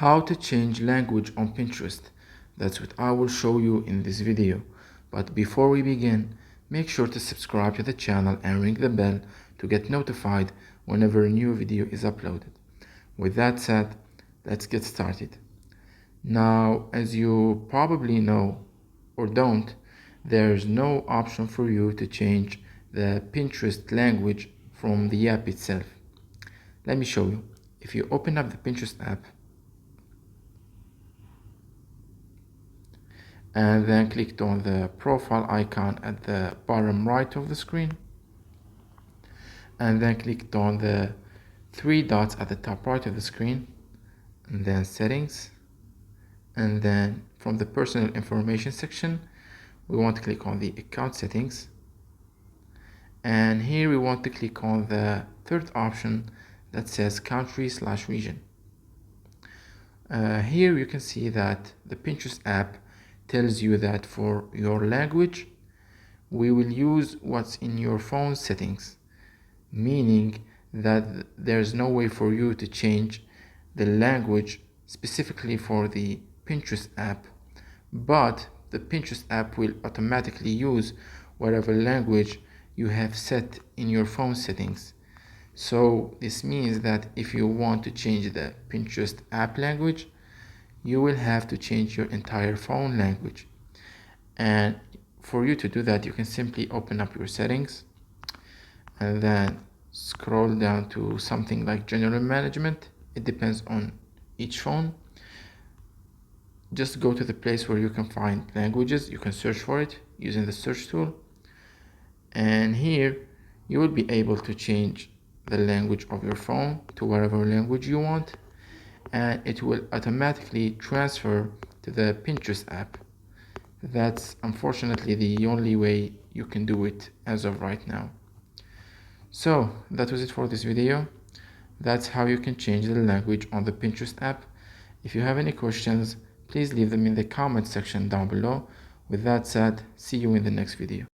How to change language on Pinterest. That's what I will show you in this video. But before we begin, make sure to subscribe to the channel and ring the bell to get notified whenever a new video is uploaded. With that said, let's get started. Now, as you probably know or don't, there's no option for you to change the Pinterest language from the app itself. Let me show you. If you open up the Pinterest app and then clicked on the profile icon at the bottom right of the screen, and then clicked on the three dots at the top right of the screen, and then settings, and then from the personal information section we want to click on the account settings, and here we want to click on the third option that says country/region. Here you can see that the Pinterest app tells you that for your language we will use what's in your phone settings, meaning that there's no way for you to change the language specifically for the Pinterest app, but the Pinterest app will automatically use whatever language you have set in your phone settings. So this means that if you want to change the Pinterest app language, you will have to change your entire phone language. And for you to do that, you can simply open up your settings and then scroll down to something like general management. It depends on each phone. Just go to the place where you can find languages. You can search for it using the search tool, and here you will be able to change the language of your phone to whatever language you want, and it will automatically transfer to the Pinterest app. That's unfortunately the only way you can do it as of right now. So that was it for this video. That's how you can change the language on the Pinterest app. If you have any questions, please leave them in the comment section down below. With that said, see you in the next video.